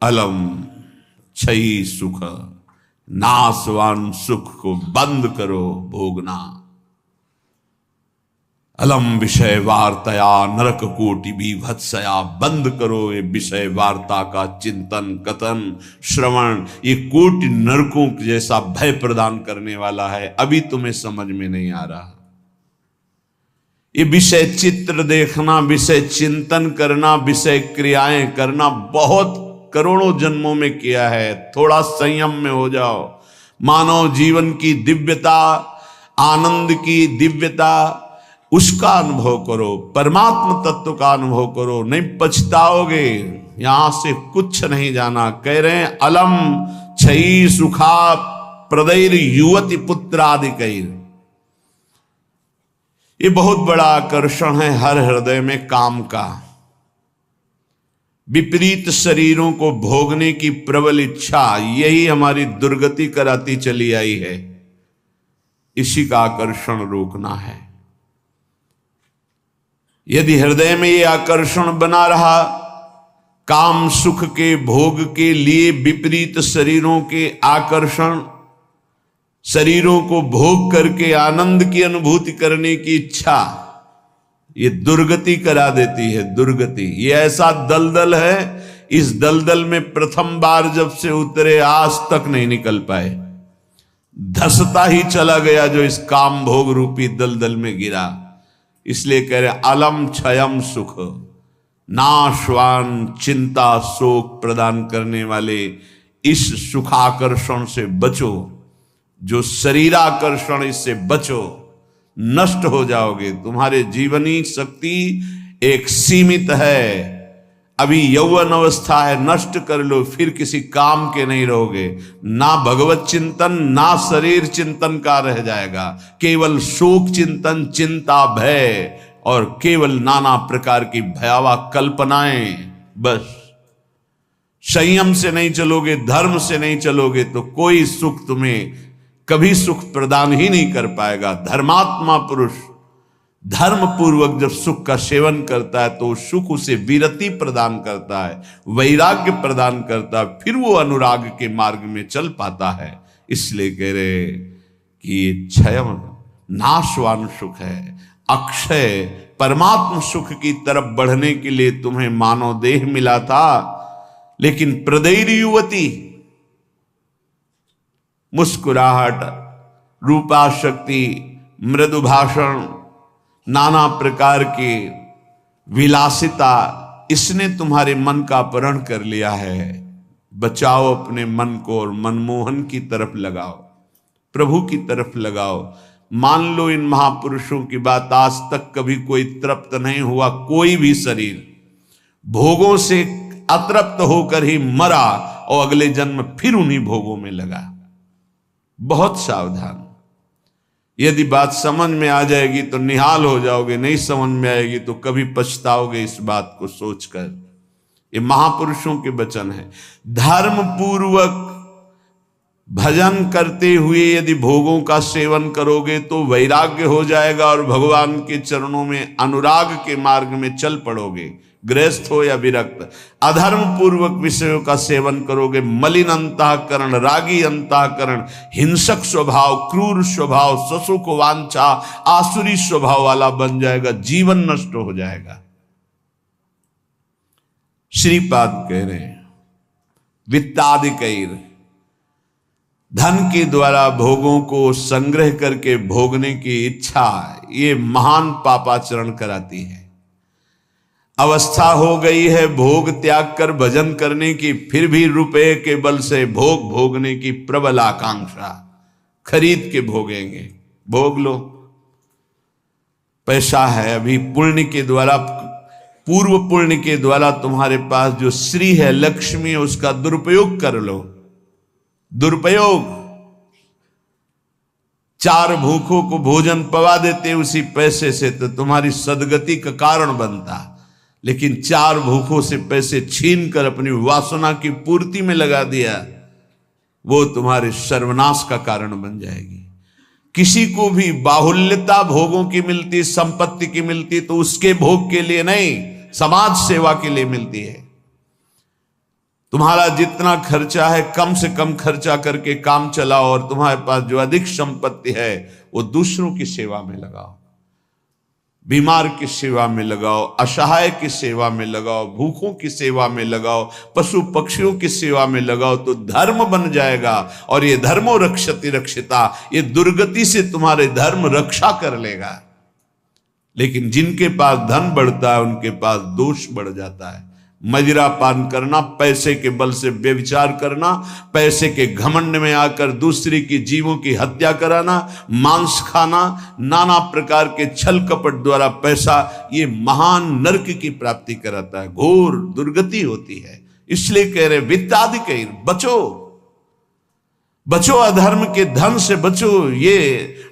अलम क्षयी सुख, नाशवान सुख को बंद करो भोगना। अलम विषय वार्तया नरक कोटि बीभत्सया, बंद करो ये विषय वार्ता का चिंतन कथन श्रवण, ये कोटि नरकों जैसा भय प्रदान करने वाला है। अभी तुम्हें समझ में नहीं आ रहा। ये विषय चित्र देखना, विषय चिंतन करना, विषय क्रियाएं करना बहुत करोड़ों जन्मों में किया है। थोड़ा संयम में हो जाओ। मानव जीवन की दिव्यता, आनंद की दिव्यता, उसका अनुभव करो, परमात्म तत्व का अनुभव करो, नहीं पछताओगे। यहां से कुछ नहीं जाना। कह रहे हैं अलम क्षयी सुखा प्रदैर युवती पुत्रादिकैर। ये बहुत बड़ा आकर्षण है हर हृदय में काम का। विपरीत शरीरों को भोगने की प्रबल इच्छा, यही हमारी दुर्गति कराती चली आई है। इसी का आकर्षण रोकना है। यदि हृदय में ये आकर्षण बना रहा, काम सुख के भोग के लिए विपरीत शरीरों के आकर्षण, शरीरों को भोग करके आनंद की अनुभूति करने की इच्छा, ये दुर्गति करा देती है। दुर्गति ये ऐसा दलदल है, इस दलदल में प्रथम बार जब से उतरे आज तक नहीं निकल पाए। धसता ही चला गया जो इस काम भोग रूपी दलदल में गिरा। इसलिए कह रहे अलम क्षयम सुख, नाशवान चिंता शोक प्रदान करने वाले इस सुखाकर्षण से बचो। जो शरीराकर्षण, इससे बचो, नष्ट हो जाओगे। तुम्हारे जीवनी शक्ति एक सीमित है। अभी यौवन अवस्था है, नष्ट कर लो, फिर किसी काम के नहीं रहोगे। ना भगवत चिंतन, ना शरीर चिंतन का रह जाएगा। केवल शोक चिंतन, चिंता, भय और केवल नाना प्रकार की भयावह कल्पनाएं। बस संयम से नहीं चलोगे, धर्म से नहीं चलोगे तो कोई सुख तुम्हें कभी सुख प्रदान ही नहीं कर पाएगा। धर्मात्मा पुरुष धर्म पूर्वक जब सुख का सेवन करता है तो सुख उसे विरति प्रदान करता है, वैराग्य प्रदान करता है, फिर वो अनुराग के मार्ग में चल पाता है। इसलिए कह रहे कि ये क्षयम नाशवान सुख है, अक्षय परमात्म सुख की तरफ बढ़ने के लिए तुम्हें मानव देह मिला था। लेकिन प्रदैर युवती, मुस्कुराहट, रूपाशक्ति, मृदु भाषण, नाना प्रकार की विलासिता, इसने तुम्हारे मन का अपहरण कर लिया है। बचाओ अपने मन को और मनमोहन की तरफ लगाओ, प्रभु की तरफ लगाओ। मान लो इन महापुरुषों की बात, आज तक कभी कोई तृप्त नहीं हुआ। कोई भी शरीर भोगों से अतृप्त होकर ही मरा और अगले जन्म फिर उन्हीं भोगों में लगा। बहुत सावधान। यदि बात समझ में आ जाएगी तो निहाल हो जाओगे, नहीं समझ में आएगी तो कभी पछताओगे इस बात को सोचकर। ये महापुरुषों के वचन है। धर्म पूर्वक भजन करते हुए यदि भोगों का सेवन करोगे तो वैराग्य हो जाएगा और भगवान के चरणों में अनुराग के मार्ग में चल पड़ोगे, गृहस्थ हो या विरक्त। अधर्म पूर्वक विषयों का सेवन करोगे, मलिन अंतःकरण, रागी अंतःकरण, हिंसक स्वभाव, क्रूर स्वभाव, ससुख वांछा, आसुरी स्वभाव वाला बन जाएगा, जीवन नष्ट हो जाएगा। श्रीपाद कह रहे हैं वित्तादिकैर, धन के द्वारा भोगों को संग्रह करके भोगने की इच्छा, ये महान पापाचरण कराती है। अवस्था हो गई है भोग त्याग कर भजन करने की, फिर भी रुपए के बल से भोग भोगने की प्रबल आकांक्षा, खरीद के भोगेंगे। भोग लो, पैसा है अभी, पुण्य के द्वारा, पूर्व पुण्य के द्वारा तुम्हारे पास जो श्री है, लक्ष्मी है, उसका दुरुपयोग कर लो। दुरुपयोग, 4 भूखों को भोजन पवा देते उसी पैसे से तो तुम्हारी सदगति का कारण बनता। लेकिन 4 भूखों से पैसे छीन कर अपनी वासना की पूर्ति में लगा दिया, वो तुम्हारे सर्वनाश का कारण बन जाएगी। किसी को भी बाहुल्यता भोगों की मिलती, संपत्ति की मिलती तो उसके भोग के लिए नहीं, समाज सेवा के लिए मिलती है। तुम्हारा जितना खर्चा है कम से कम खर्चा करके काम चलाओ, और तुम्हारे पास जो अधिक संपत्ति है वो दूसरों की सेवा में लगाओ, बीमार की सेवा में लगाओ, असहाय की सेवा में लगाओ, भूखों की सेवा में लगाओ, पशु पक्षियों की सेवा में लगाओ, तो धर्म बन जाएगा। और ये धर्मो रक्षति रक्षिता, ये दुर्गति से तुम्हारे धर्म रक्षा कर लेगा। लेकिन जिनके पास धन बढ़ता है उनके पास दोष बढ़ जाता है। मदिरा पान करना, पैसे के बल से व्यभिचार करना, पैसे के घमंड में आकर दूसरे की जीवों की हत्या कराना, मांस खाना, नाना प्रकार के छल कपट द्वारा पैसा, ये महान नरक की प्राप्ति कराता है, घोर दुर्गति होती है। इसलिए कह रहे वित्तादि बचो, बचो, अधर्म के धन से बचो। ये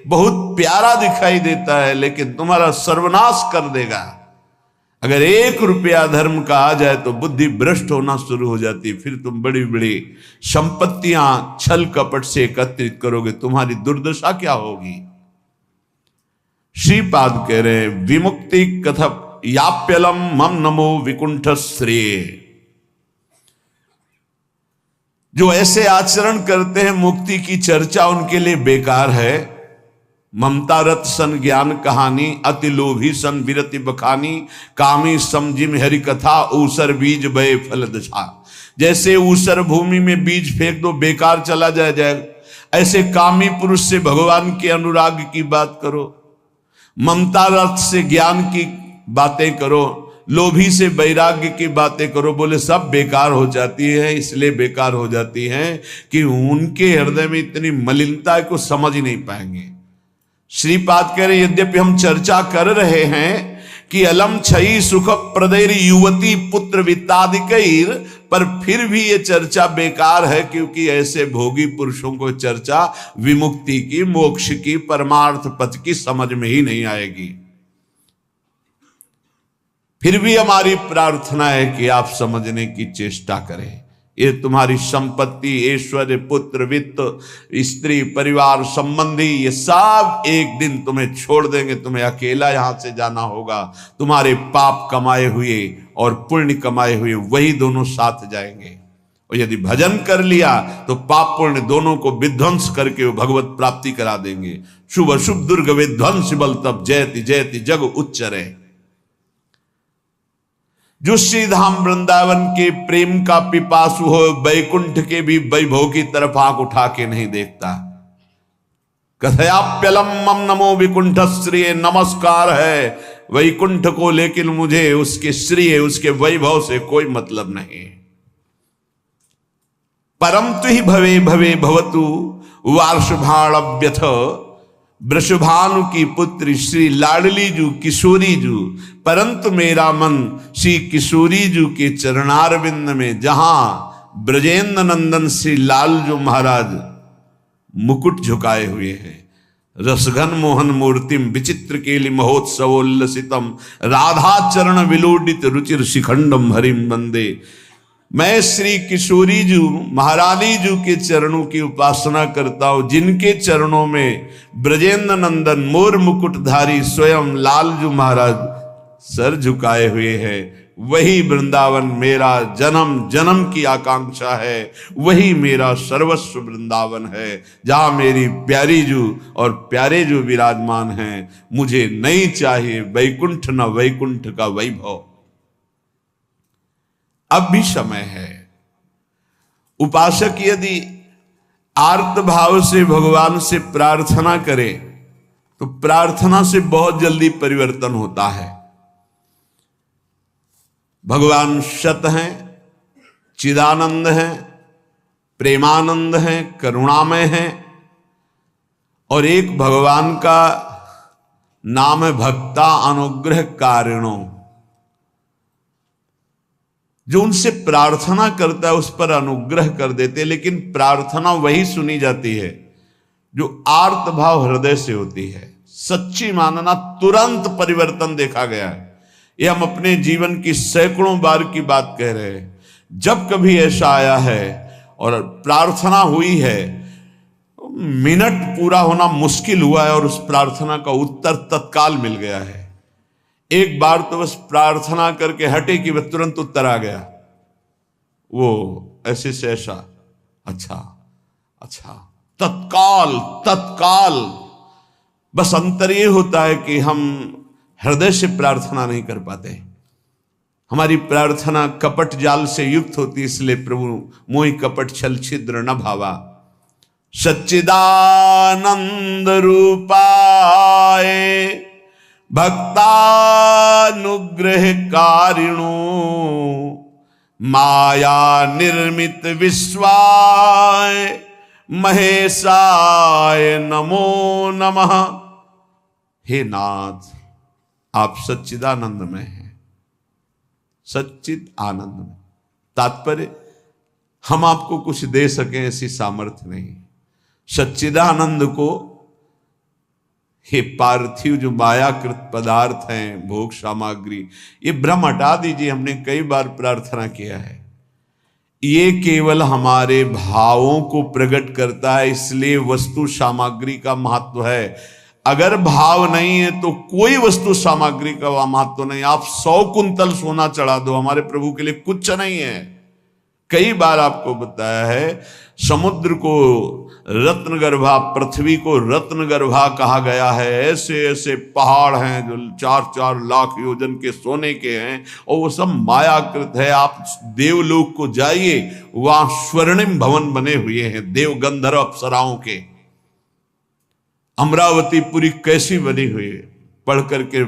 बहुत प्यारा दिखाई देता है लेकिन तुम्हारा सर्वनाश कर देगा। अगर 1 रुपया धर्म का आ जाए तो बुद्धि भ्रष्ट होना शुरू हो जाती है। फिर तुम बड़ी बड़ी संपत्तियां छल कपट से एकत्रित करोगे, तुम्हारी दुर्दशा क्या होगी। श्रीपाद कह रहे हैं विमुक्ति कथप याप्यलम मम नमो विकुंठ श्रेय। जो ऐसे आचरण करते हैं मुक्ति की चर्चा उनके लिए बेकार है। ममता रत सन ज्ञान कहानी, अति लोभी सन विरति बखानी, कामी समझिम हरि कथा, ऊसर बीज बय फल दशा। जैसे ऊसर भूमि में बीज फेंक दो बेकार चला जाएगा, ऐसे कामी पुरुष से भगवान के अनुराग की बात करो, ममता रत से ज्ञान की बातें करो, लोभी से वैराग्य की बातें करो, बोले सब बेकार हो जाती है। इसलिए बेकार हो जाती है कि उनके हृदय में इतनी मलिनता है को समझ ही नहीं पाएंगे। श्रीपाद कह रहे यद्यपि हम चर्चा कर रहे हैं कि अलम छई सुख प्रदैर युवती पुत्र वित्तादिकैर, पर फिर भी ये चर्चा बेकार है, क्योंकि ऐसे भोगी पुरुषों को चर्चा विमुक्ति की, मोक्ष की, परमार्थ पथ की समझ में ही नहीं आएगी। फिर भी हमारी प्रार्थना है कि आप समझने की चेष्टा करें। ये तुम्हारी संपत्ति, ऐश्वर्य, पुत्र, वित्त, स्त्री, परिवार, संबंधी, ये सब एक दिन तुम्हें छोड़ देंगे। तुम्हें अकेला यहां से जाना होगा। तुम्हारे पाप कमाए हुए और पुण्य कमाए हुए वही दोनों साथ जाएंगे। और यदि भजन कर लिया तो पाप पुण्य दोनों को विध्वंस करके वो भगवत प्राप्ति करा देंगे। शुभ अशुभ दुर्ग विध्वंस बल तब जयति जयति जग उच्चरे। जो श्रीधाम वृंदावन के प्रेम का पिपासु हो, वैकुंठ के भी वैभव की तरफ आंख उठा के नहीं देखता। कथयाप्यलम मम नमो विकुंठ श्रेय, नमस्कार है वैकुंठ को, लेकिन मुझे उसके श्रेय, उसके वैभव से कोई मतलब नहीं। परम तु ही भवे भवे भवतु वार्षभाण्यथ, वृषभानु की पुत्री श्री लाडली जू किशोरी जू, परंतु मेरा मन श्री किशोरी जू के चरणारविंद में, जहां ब्रजेंद्र नंदन श्री लाल जो महाराज मुकुट झुकाए हुए हैं, रसघन मोहन मूर्तिम विचित्र केलि महोत्सवोल्लसितम, राधा चरण विलोडित रुचिर शिखंडम हरिम वंदे। मैं श्री किशोरी जू महारानी जू के चरणों की उपासना करता हूं, जिनके चरणों में ब्रजेंद्र नंदन मोर मुकुटधारी स्वयं लाल जू महाराज सर झुकाए हुए हैं। वही वृंदावन मेरा जन्म जन्म की आकांक्षा है, वही मेरा सर्वस्व वृंदावन है, जहां मेरी प्यारी जू और प्यारे जू विराजमान हैं। मुझे नहीं चाहिए वैकुंठ न वैकुंठ का वैभव। अब भी समय है। उपासक यदि आर्त भाव से भगवान से प्रार्थना करे तो प्रार्थना से बहुत जल्दी परिवर्तन होता है। भगवान सत हैं, चिदानंद हैं, प्रेमानंद हैं, करुणामय हैं, और एक भगवान का नाम है भक्ता अनुग्रह कारिणो। जो उनसे प्रार्थना करता है उस पर अनुग्रह कर देते, लेकिन प्रार्थना वही सुनी जाती है जो आर्त भाव हृदय से होती है। सच्ची मानना, तुरंत परिवर्तन देखा गया है। ये हम अपने जीवन की सैकड़ों बार की बात कह रहे हैं। जब कभी ऐसा आया है और प्रार्थना हुई है, मिनट पूरा होना मुश्किल हुआ है और उस प्रार्थना का उत्तर तत्काल मिल गया है। एक बार तो बस प्रार्थना करके हटे कि वह तुरंत उत्तर आ गया। वो ऐसे से ऐसा, अच्छा अच्छा, तत्काल तत्काल। बस अंतर ये होता है कि हम हृदय से प्रार्थना नहीं कर पाते, हमारी प्रार्थना कपट जाल से युक्त होती, इसलिए प्रभु मोहि कपट छल छिद्र न भावा। सच्चिदानंद रूपाय भक्तानुग्रह कारिणो माया निर्मित विश्वाय महेशाय नमो नमः। हे नाथ, आप सच्चिदानंद में हैं, सच्चिद आनंद में। तात्पर्य, हम आपको कुछ दे सकें ऐसी सामर्थ्य नहीं। सच्चिदानंद को हे पार्थिव जो मायाकृत पदार्थ हैं, भोग सामग्री, ये भ्रम हटा दीजिए। हमने कई बार प्रार्थना किया है, ये केवल हमारे भावों को प्रकट करता है, इसलिए वस्तु सामग्री का महत्व है। अगर भाव नहीं है तो कोई वस्तु सामग्री का महत्व नहीं। आप 100 कुंतल सोना चढ़ा दो, हमारे प्रभु के लिए कुछ नहीं है। कई बार आपको बताया है, समुद्र को रत्नगर्भा, पृथ्वी को रत्नगर्भा कहा गया है। ऐसे ऐसे पहाड़ हैं जो 4-4 लाख योजन के सोने के हैं, और वो सब मायाकृत है। आप देवलोक को जाइए, वहां स्वर्णिम भवन बने हुए हैं देव गंधर्व अप्सराओं के। अमरावतीपुरी कैसी बनी हुई है, पढ़ करके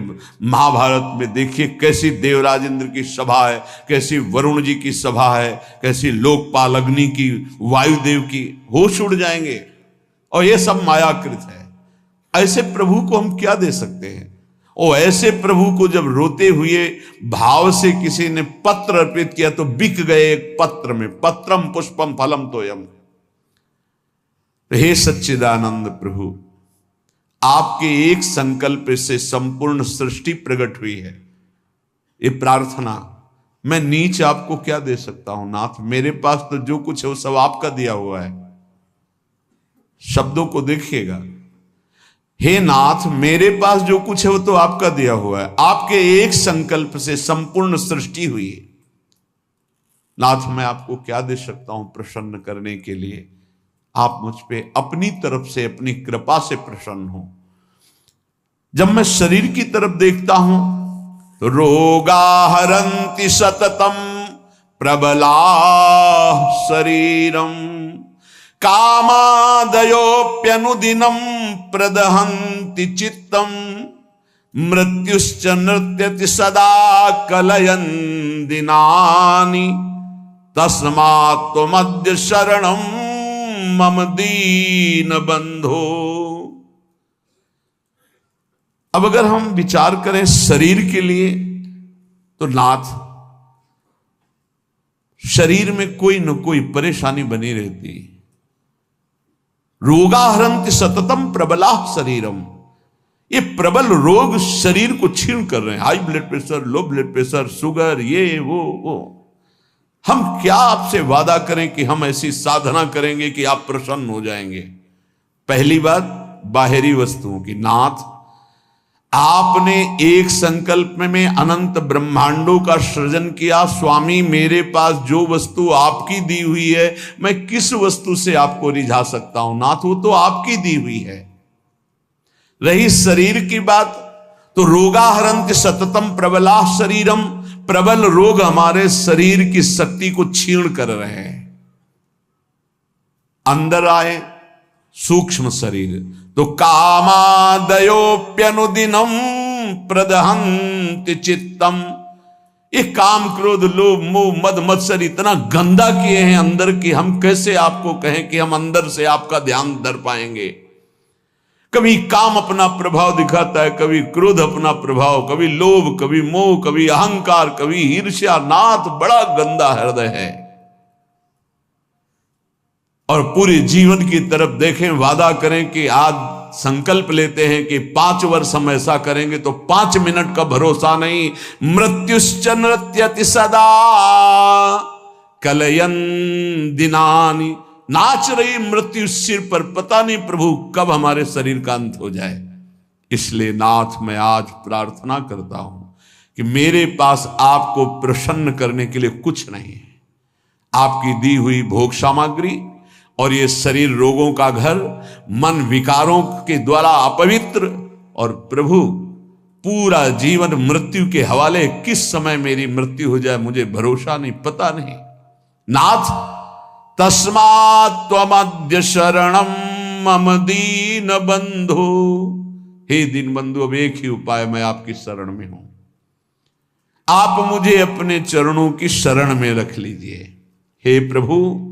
महाभारत में देखिए कैसी देवराजेंद्र की सभा है, कैसी वरुण जी की सभा है, कैसी लोकपाल अग्नि की, वायुदेव की, होश उड़ जाएंगे। और ये सब मायाकृत है। ऐसे प्रभु को हम क्या दे सकते हैं? और ऐसे प्रभु को जब रोते हुए भाव से किसी ने पत्र अर्पित किया तो बिक गए एक पत्र में। पत्रम पुष्पम फलम तोयम। हे सच्चिदानंद प्रभु, आपके एक संकल्प से संपूर्ण सृष्टि प्रकट हुई है। ये प्रार्थना, मैं नीच आपको क्या दे सकता हूं नाथ? मेरे पास तो जो कुछ है वो सब आपका दिया हुआ है। शब्दों को देखिएगा, हे नाथ, मेरे पास जो कुछ है वो तो आपका दिया हुआ है। आपके एक संकल्प से संपूर्ण सृष्टि हुई है। नाथ, मैं आपको क्या दे सकता हूं प्रसन्न करने के लिए? आप मुझ पे अपनी तरफ से, अपनी कृपा से प्रसन्न हो। जब मैं शरीर की तरफ देखता हूं तो रोगा हरन्ति सततम प्रबला शरीरम कामादयोप्यनुदिनम प्रदहन्ति चित्तम मृत्युश्च नृत्यति सदा कलयन् दिनानि तस्मात् त्वमद्य शरणं मम दीन बंधो। अब अगर हम विचार करें शरीर के लिए तो नाथ, शरीर में कोई न कोई परेशानी बनी रहती। रोगाहरन्ति सततम प्रबला शरीरम, ये प्रबल रोग शरीर को छीन कर रहे हैं। High blood pressure, low blood pressure, sugar, ये वो। हम क्या आपसे वादा करें कि हम ऐसी साधना करेंगे कि आप प्रसन्न हो जाएंगे? पहली बात बाहरी वस्तुओं की। नाथ, आपने एक संकल्प में अनंत ब्रह्मांडों का सृजन किया। स्वामी, मेरे पास जो वस्तु आपकी दी हुई है, मैं किस वस्तु से आपको रिझा सकता हूं? नाथ, वो तो आपकी दी हुई है। रही शरीर की बात, तो रोगाहरन्ति सततम प्रबला शरीरम, प्रबल रोग हमारे शरीर की शक्ति को छीण कर रहे हैं। अंदर आए सूक्ष्म शरीर, तो कामादयोप्यनुदिनम प्रदहन्ति चित्तम, ये काम क्रोध लोभ मोह मद मत्सर इतना गंदा किए हैं अंदर की, हम कैसे आपको कहें कि हम अंदर से आपका ध्यान धर पाएंगे? कभी काम अपना प्रभाव दिखाता है, कभी क्रोध अपना प्रभाव, कभी लोभ, कभी मोह, कभी अहंकार, कभी ईर्ष्या। नाथ, बड़ा गंदा हृदय है। और पूरे जीवन की तरफ देखें, वादा करें कि आज संकल्प लेते हैं कि 5 वर्ष हम ऐसा करेंगे, तो 5 मिनट का भरोसा नहीं। मृत्युश्च नृत्यति सदा कलयन् दिनानि, नाच रही मृत्यु सिर पर, पता नहीं प्रभु कब हमारे शरीर का अंत हो जाए। इसलिए नाथ, मैं आज प्रार्थना करता हूं कि मेरे पास आपको प्रसन्न करने के लिए कुछ नहीं है। आपकी दी हुई भोग सामग्री और ये शरीर रोगों का घर, मन विकारों के द्वारा अपवित्र, और प्रभु पूरा जीवन मृत्यु के हवाले, किस समय मेरी मृत्यु हो जाए मुझे भरोसा नहीं, पता नहीं। नाथ तस्मात् त्वमद्य शरणम मम दीन बंधु। हे दीन बंधु, अब एक ही उपाय, मैं आपकी शरण में हूं, आप मुझे अपने चरणों की शरण में रख लीजिए। हे प्रभु,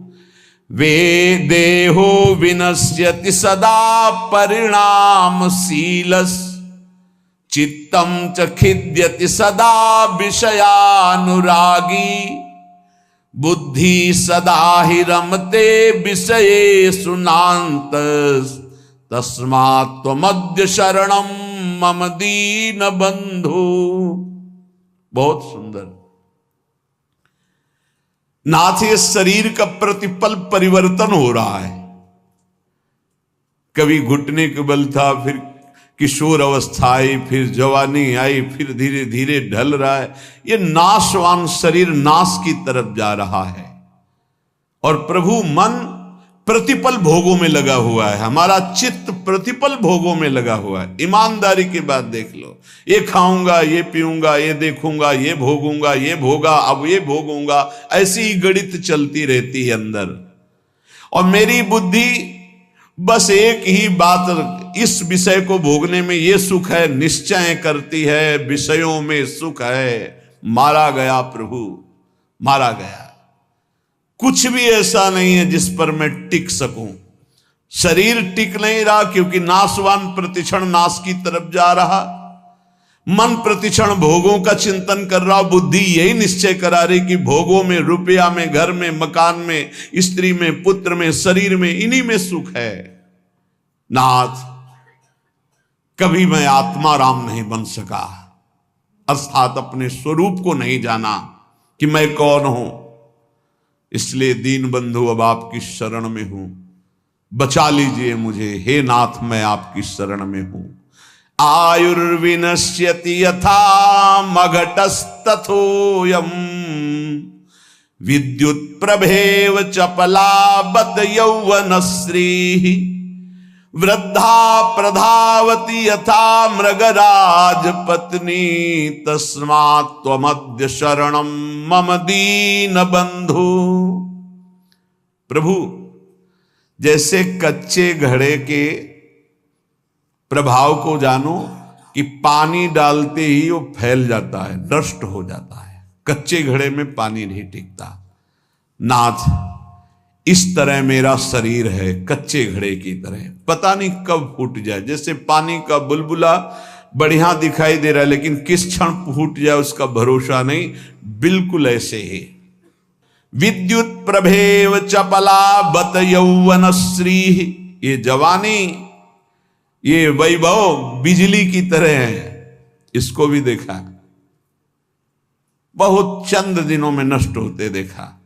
वे देहो विनश्यति सदा परिणामशीलस्, चित्तम च खिद्यति सदा विषयानुरागी, बुद्धि सदा हि रमते विषयेषु नान्तस्, तस्मात् त्वमद्य शरणम मम दीन बंधु। बहुत सुंदर। नाथ, ये शरीर का प्रतिपल परिवर्तन हो रहा है। कभी घुटने के बल था, फिर किशोर अवस्था आई, फिर जवानी आई, फिर धीरे धीरे ढल रहा है। ये नाशवान शरीर नाश की तरफ जा रहा है और प्रभु मन प्रतिपल भोगों में लगा हुआ है, हमारा चित्त प्रतिपल भोगों में लगा हुआ है। ईमानदारी की बात देख लो, ये खाऊंगा, ये पीऊंगा, ये देखूंगा, ये भोगूंगा, ये भोगा, अब ये भोगूंगा, ऐसी ही गणित चलती रहती है अंदर। और मेरी बुद्धि बस एक ही बात, इस विषय को भोगने में ये सुख है निश्चय करती है, विषयों में सुख है। मारा गया प्रभु, मारा गया। कुछ भी ऐसा नहीं है जिस पर मैं टिक सकूं। शरीर टिक नहीं रहा क्योंकि नाशवान प्रतिक्षण नाश की तरफ जा रहा। मन प्रतिक्षण भोगों का चिंतन कर रहा। बुद्धि यही निश्चय करा रही कि भोगों में, रुपया में, घर में, मकान में, स्त्री में, पुत्र में, शरीर में, इन्हीं में सुख है। नाथ, कभी मैं आत्मा राम नहीं बन सका, अर्थात अपने स्वरूप को नहीं जाना कि मैं कौन हूं। इसलिए दीन बंधु, अब आपकी शरण में हूं, बचा लीजिए मुझे। हे नाथ, मैं आपकी शरण में हूं। आयुर्विनश्यति यथा मघटस्तथोयम्, विद्युत प्रभेव चपलाबत यौवनश्री, वृद्धा प्रधावति यथा मृगराज पत्नी, तस्मात् त्वमद्य शरणम मम दीन बंधु। प्रभु, जैसे कच्चे घड़े के प्रभाव को जानो कि पानी डालते ही वो फैल जाता है, नष्ट हो जाता है। कच्चे घड़े में पानी नहीं टिकता। नाथ, इस तरह मेरा शरीर है, कच्चे घड़े की तरह, पता नहीं कब फूट जाए। जैसे पानी का बुलबुला बढ़िया दिखाई दे रहा है लेकिन किस क्षण फूट जाए उसका भरोसा नहीं, बिल्कुल ऐसे ही। विद्युत प्रभेव चपला बत यौवनश्री, ये जवानी, ये वैभव बिजली की तरह है। इसको भी देखा, बहुत चंद दिनों में नष्ट होते देखा।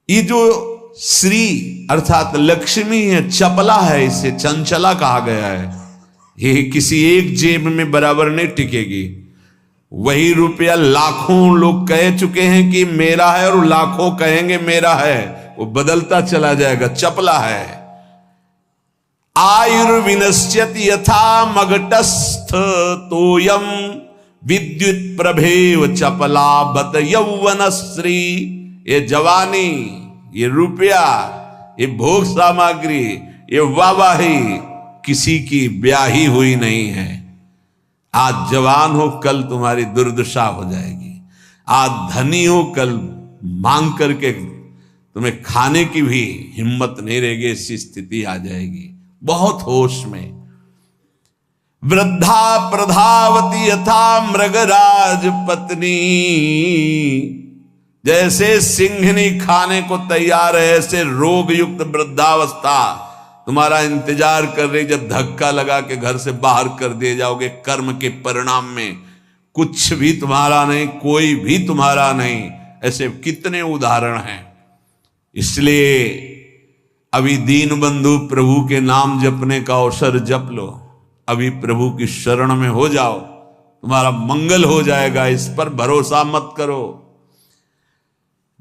ये जो श्री अर्थात लक्ष्मी है, चपला है, इसे चंचला कहा गया है। ये किसी एक जेब में बराबर नहीं टिकेगी। वही रुपया लाखों लोग कह चुके हैं कि मेरा है और लाखों कहेंगे मेरा है, वो बदलता चला जाएगा, चपला है। आयुर्विनश्यति यथा मघटस्थ तोयम, विद्युत प्रभेव चपला बत यौवनश्री। ये जवानी, ये रुपया, ये भोग सामग्री, ये वाहवाही किसी की ब्याही हुई नहीं है। आज जवान हो, कल तुम्हारी दुर्दशा हो जाएगी। आज धनी हो, कल मांग करके तुम्हें खाने की भी हिम्मत नहीं रहेगी, ऐसी स्थिति आ जाएगी। बहुत होश में। वृद्धा प्रधावती यथा मृगराज पत्नी, जैसे सिंहनी खाने को तैयार है, ऐसे रोग युक्त वृद्धावस्था तुम्हारा इंतजार कर रही। जब धक्का लगा के घर से बाहर कर दिए जाओगे, कर्म के परिणाम में कुछ भी तुम्हारा नहीं, कोई भी तुम्हारा नहीं। ऐसे कितने उदाहरण हैं। इसलिए अभी दीन बंधु, प्रभु के नाम जपने का अवसर जप लो। अभी प्रभु की शरण में हो जाओ, तुम्हारा मंगल हो जाएगा। इस पर भरोसा मत करो।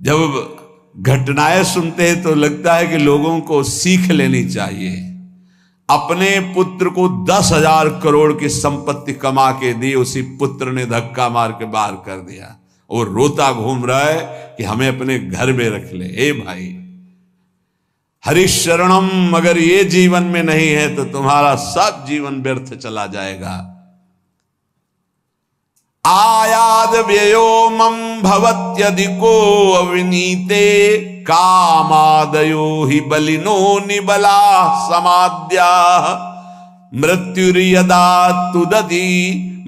जब घटनाएं सुनते हैं तो लगता है कि लोगों को सीख लेनी चाहिए। अपने पुत्र को 10,000 करोड़ की संपत्ति कमा के दी, उसी पुत्र ने धक्का मार के बाहर कर दिया। और रोता घूम रहा है कि हमें अपने घर में रख ले। ए भाई, हरिशरणम अगर ये जीवन में नहीं है तो तुम्हारा सब जीवन व्यर्थ चला जाएगा। आयाद व्ययो मम भवत्यधिको अविनीते कामादयो हि बलिनो निबला समाद्या मृत्युर्यदा तुदति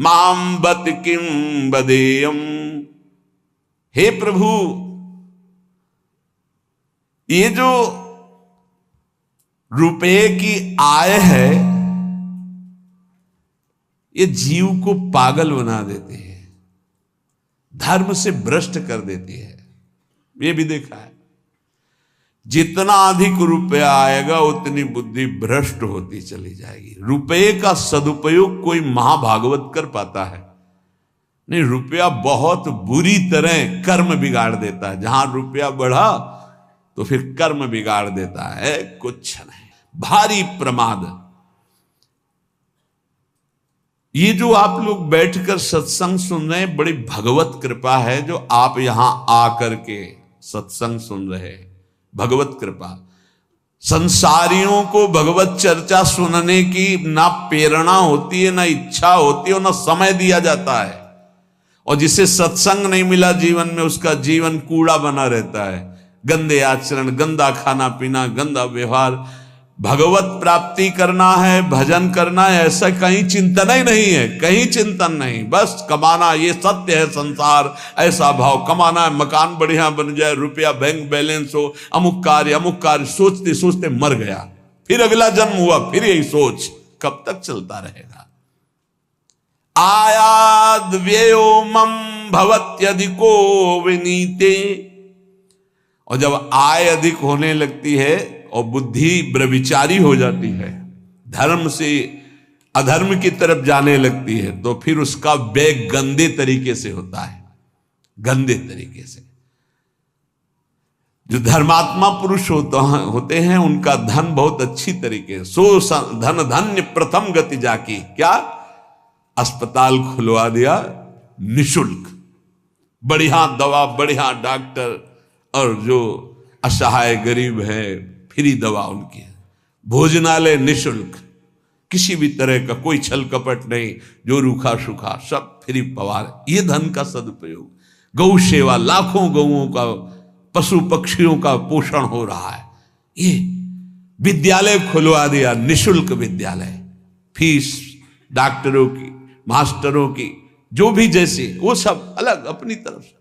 मां बत किं बदेयम। हे प्रभु, ये जो रुपये की आय है ये जीव को पागल बना देती है, धर्म से भ्रष्ट कर देती है। ये भी देखा है, जितना अधिक रुपया आएगा उतनी बुद्धि भ्रष्ट होती चली जाएगी। रुपये का सदुपयोग कोई महाभागवत कर पाता है नहीं। रुपया बहुत बुरी तरह कर्म बिगाड़ देता है। जहां रुपया बढ़ा तो फिर कर्म बिगाड़ देता है, कुछ नहीं, भारी प्रमाद। ये जो आप लोग बैठकर सत्संग सुन रहे हैं, बड़ी भगवत कृपा है जो आप यहां आकर के सत्संग सुन रहे हैं, भगवत कृपा। संसारियों को भगवत चर्चा सुनने की ना प्रेरणा होती है, ना इच्छा होती है, ना समय दिया जाता है। और जिसे सत्संग नहीं मिला जीवन में, उसका जीवन कूड़ा बना रहता है। गंदे आचरण, गंदा खाना पीना, गंदा व्यवहार। भगवत प्राप्ति करना है, भजन करना है, ऐसा कहीं चिंतन ही नहीं है, कहीं चिंतन नहीं। बस कमाना, ये सत्य है संसार, ऐसा भाव, कमाना है, मकान बढ़िया बन जाए, रुपया बैंक बैलेंस हो, अमुक कार्य सोचते सोचते मर गया, फिर अगला जन्म हुआ, फिर यही सोच, कब तक चलता रहेगा। आयाद व्ययो मम भवत्यधिको विनीते। और जब आय अधिक होने लगती है और बुद्धि ब्रविचारी हो जाती है, धर्म से अधर्म की तरफ जाने लगती है, तो फिर उसका व्यय गंदे तरीके से होता है, गंदे तरीके से। जो धर्मात्मा पुरुष होते हैं उनका धन बहुत अच्छी तरीके से, सो धन धन्य प्रथम गति जाकी। क्या? अस्पताल खुलवा दिया निशुल्क, बढ़िया दवा, बढ़िया डॉक्टर, और जो असहाय गरीब है फ्री दवा उनकी है। भोजनालय निशुल्क, किसी भी तरह का कोई छल कपट नहीं, जो रूखा सूखा सब फ्री पवार। ये धन का सदुपयोग। गौ सेवा, लाखों गौओं का, पशु पक्षियों का पोषण हो रहा है। ये विद्यालय खुलवा दिया, निशुल्क विद्यालय, फीस डॉक्टरों की, मास्टरों की, जो भी जैसे, वो सब अलग अपनी तरफ से।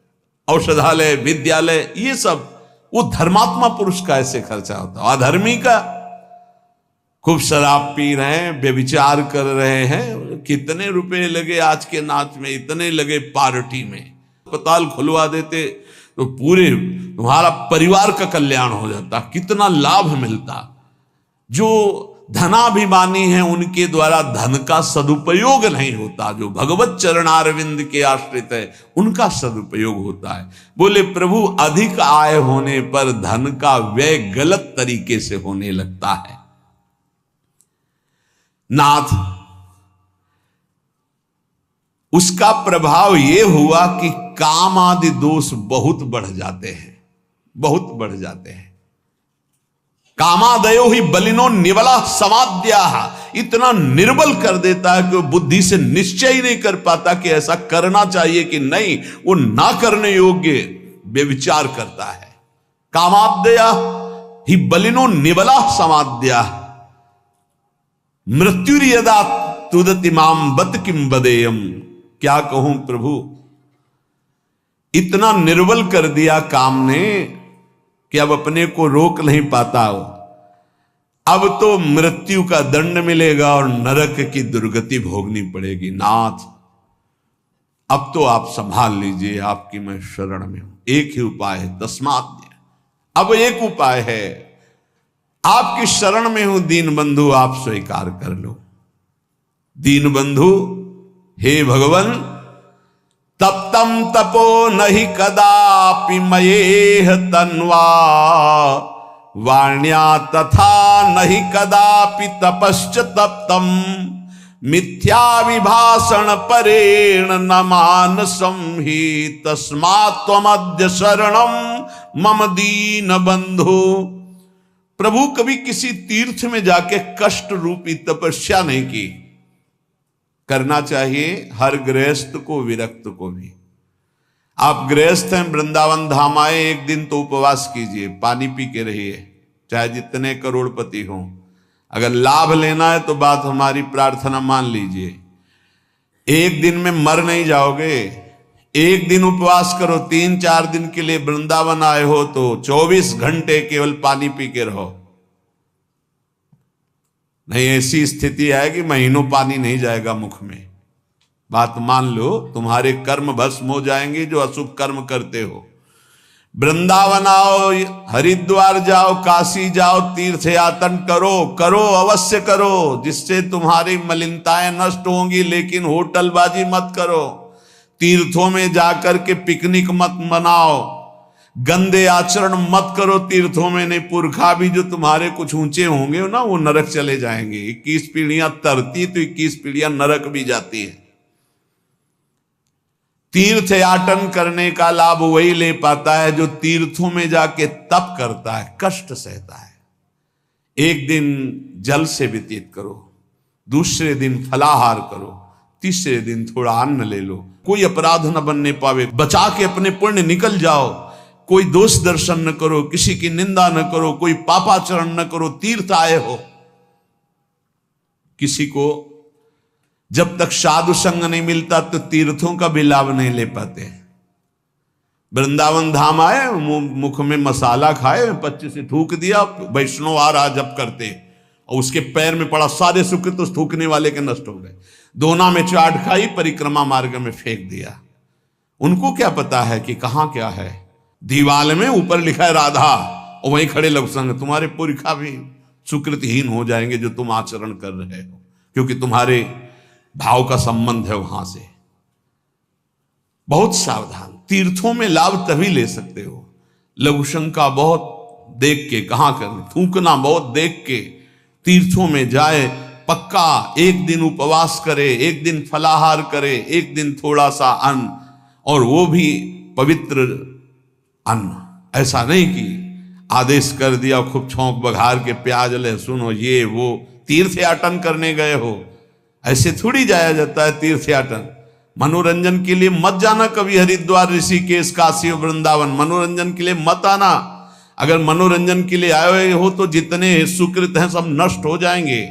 औषधालय, विद्यालय, ये सब वो धर्मात्मा पुरुष का ऐसे खर्चा होता है। अधर्मी का खूब शराब पी रहे हैं, व्यभिचार कर रहे हैं, कितने रुपए लगे आज के नाच में, इतने लगे पार्टी में। अस्पताल खुलवा देते तो पूरे तुम्हारा परिवार का कल्याण हो जाता, कितना लाभ मिलता। जो धनाभिमानी हैं उनके द्वारा धन का सदुपयोग नहीं होता, जो भगवत चरणारविंद के आश्रित है उनका सदुपयोग होता है। बोले प्रभु, अधिक आय होने पर धन का व्यय गलत तरीके से होने लगता है। नाथ, उसका प्रभाव यह हुआ कि काम आदि दोष बहुत बढ़ जाते हैं, बहुत बढ़ जाते हैं। कामादयो ही बलिनो निबला समाद्या, इतना निर्बल कर देता है कि वो बुद्धि से निश्चय ही नहीं कर पाता कि ऐसा करना चाहिए कि नहीं, वो ना करने योग्य व्यभिचार करता है। कामाद्या ही बलिनो निबला समाद्या मृत्युर्यदा तुदति माम बत किम बदेयम। क्या कहूं प्रभु, इतना निर्बल कर दिया काम ने कि अब अपने को रोक नहीं पाता हो। अब तो मृत्यु का दंड मिलेगा और नरक की दुर्गति भोगनी पड़ेगी। नाथ, अब तो आप संभाल लीजिए, आपकी मैं शरण में हूं। एक ही उपाय है, तस्मात्। अब एक उपाय है, आपकी शरण में हूं दीन बंधु, आप स्वीकार कर लो। दीन बंधु, हे भगवान, तब तप्तं तपो नहि कदापि मयेह तन्वा वाण्या तथा नहि कदापि तपश्च तप्तम् मिथ्या विभाषण परेण न मानसं हि तस्मात् त्वमद्य शरणं मम दीन बंधु। प्रभु कभी किसी तीर्थ में जाके कष्ट रूपी तपस्या नहीं की। करना चाहिए हर गृहस्थ को, विरक्त को भी। आप गृहस्थ हैं, वृंदावन धाम आए, एक दिन तो उपवास कीजिए, पानी पी के रहिए, चाहे जितने करोड़पति हों। अगर लाभ लेना है तो बात हमारी प्रार्थना मान लीजिए। एक दिन में मर नहीं जाओगे। एक दिन उपवास करो, 3-4 दिन के लिए वृंदावन आए हो तो 24 घंटे केवल पानी पी के रहो। नहीं ऐसी स्थिति आएगी महीनों पानी नहीं जाएगा मुख में। बात मान लो, तुम्हारे कर्म भस्म हो जाएंगे जो अशुभ कर्म करते हो। वृंदावन आओ, हरिद्वार जाओ, काशी जाओ, तीर्थ यातन करो, करो अवश्य करो, जिससे तुम्हारी मलिनताएं नष्ट होंगी। लेकिन होटलबाजी मत करो, तीर्थों में जाकर के पिकनिक मत मनाओ, गंदे आचरण मत करो तीर्थों में। नहीं, पुरखा भी जो तुम्हारे कुछ ऊंचे होंगे ना, वो नरक चले जाएंगे। 21 पीढ़ियां तरती तो 21 पीढ़ियां नरक भी जाती है। तीर्थ याटन करने का लाभ वही ले पाता है जो तीर्थों में जाके तप करता है, कष्ट सहता है। एक दिन जल से व्यतीत करो, दूसरे दिन फलाहार करो, तीसरे दिन थोड़ा अन्न ले लो। कोई अपराध न बनने पावे, बचा के अपने पुण्य निकल जाओ। कोई दोष दर्शन न करो, किसी की निंदा न करो, कोई पापाचरण न करो। तीर्थ आए हो, किसी को जब तक साधु संग नहीं मिलता तो तीर्थों का भी लाभ नहीं ले पाते। वृंदावन धाम आए, मुख में मसाला खाए, 25 से थूक दिया, वैष्णव आ रहा जब करते, और उसके पैर में पड़ा, सारे सुकृत उस थूकने वाले के नष्ट हो गए। दोना में चाट खाई, परिक्रमा मार्ग में फेंक दिया। उनको क्या पता है कि कहां क्या है। दीवाल में ऊपर लिखा है राधा, और वहीं खड़े लग संग, तुम्हारे पुरखा भी सुकृतहीन हो जाएंगे जो तुम आचरण कर रहे हो, क्योंकि तुम्हारे भाव का संबंध है वहां से। बहुत सावधान। तीर्थों में लाभ तभी ले सकते हो, लघुशंका बहुत देख के, कहां करना, थूकना बहुत देख के। तीर्थों में जाए, पक्का एक दिन उपवास करे, एक दिन फलाहार करे, एक दिन थोड़ा सा अन्न, और वो भी पवित्र अन्न। ऐसा नहीं कि आदेश कर दिया खूब छौंक बघार के, प्याज लहसुन हो, ये वो। तीर्थ याटन करने गए हो, ऐसे थोड़ी जाया जाता है तीर्थ याटन। मनोरंजन के लिए मत जाना कभी हरिद्वार, ऋषिकेश, काशी और वृंदावन। मनोरंजन के लिए मत आना। अगर मनोरंजन के लिए आए हो तो जितने सुकृत हैं सब नष्ट हो जाएंगे।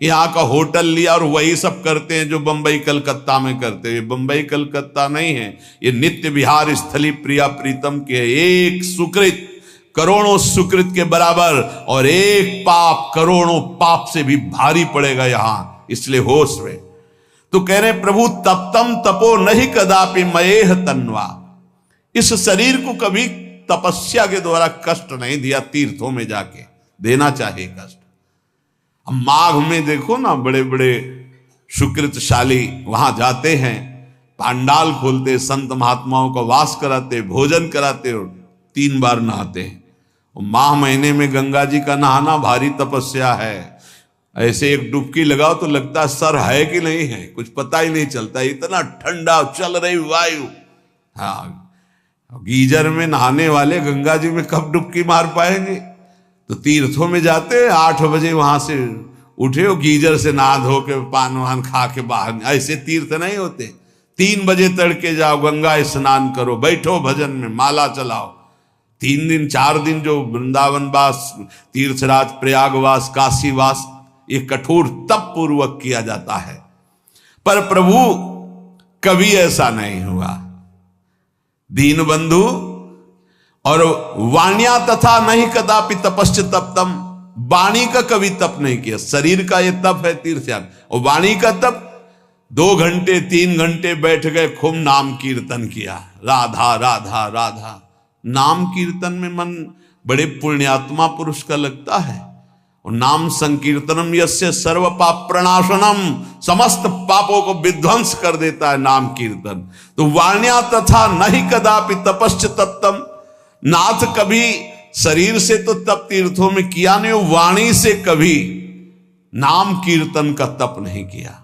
यहाँ का होटल लिया और वही सब करते हैं जो बंबई कलकत्ता में करते हैं। बंबई कलकत्ता नहीं है, ये नित्य विहार स्थली प्रिया प्रीतम के। एक सुकृत करोड़ों सुकृत के बराबर, और एक पाप करोड़ों पाप से भी भारी पड़ेगा यहाँ। इसलिए होश में तो कह रहे प्रभु, तप्तम तपो नहीं कदापि मयेह तन्वा। इस शरीर को कभी तपस्या के द्वारा कष्ट नहीं दिया, तीर्थों में जाके देना चाहिए कष्ट। अब माघ में देखो ना, बड़े बड़े सुकृतशाली वहां जाते हैं, पांडाल खोलते, संत महात्माओं का वास कराते, भोजन कराते और 3 बार नहाते हैं। और माह महीने में गंगा जी का नहाना भारी तपस्या है। ऐसे एक डुबकी लगाओ तो लगता है सर है कि नहीं है, कुछ पता ही नहीं चलता, इतना ठंडा चल रही वायु। हाँ, गीजर में नहाने वाले गंगा जी में कब डुबकी मार पाएंगे। तो तीर्थों में जाते 8 बजे वहां से उठे हो, गीजर से नहा धो के पान वान खा के बाहर। ऐसे तीर्थ नहीं होते। 3 बजे तड़के जाओ, गंगा स्नान करो, बैठो भजन में, माला चलाओ। 3 दिन 4 दिन जो वृंदावन वास, तीर्थराज, प्रयागवास, काशीवास, ये कठोर तप पूर्वक किया जाता है। पर प्रभु कभी ऐसा नहीं हुआ। दीन बंधु, और वाण्या तथा नहीं कदापि तपश्च तप्तम। वाणी का कभी तप नहीं किया। शरीर का ये तप है तीर्थ याग, और वाणी का तप 2 घंटे 3 घंटे बैठ गए, खूब नाम कीर्तन किया, राधा राधा राधा। नाम कीर्तन में मन बड़े पुण्यात्मा पुरुष का लगता है। और नाम संकीर्तनम यस्य सर्व पाप प्रणाशनम, समस्त पापों को विध्वंस कर देता है नाम कीर्तन। तो वाण्या तथा नहीं कदापि तपश्च तत्तम, नाथ कभी शरीर से तो तप तीर्थों में किया नहीं, वाणी से कभी नाम कीर्तन का तप नहीं किया।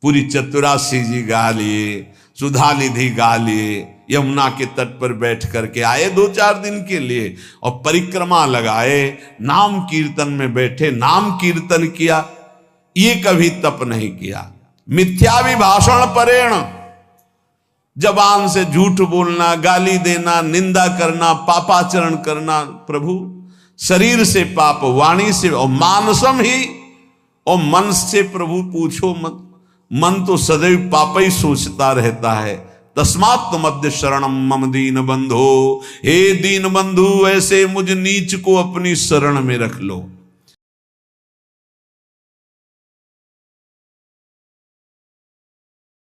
पूरी चतुरासी जी गा लिए, सुधा निधि गा लिए, यमुना के तट पर बैठ करके आए 2-4 दिन के लिए और परिक्रमा लगाए, नाम कीर्तन में बैठे, नाम कीर्तन किया, ये कभी तप नहीं किया। मिथ्याभिभाषण परेण, जबान से झूठ बोलना, गाली देना, निंदा करना, पापाचरण करना, प्रभु शरीर से पाप, वाणी से, और मानसम ही, और मन से प्रभु पूछो मत, मन तो सदैव पाप ही सोचता रहता है। तस्मात् तुमद्य शरणम मम दीन बंधो, हे दीन बंधु ऐसे मुझ नीच को अपनी शरण में रख लो।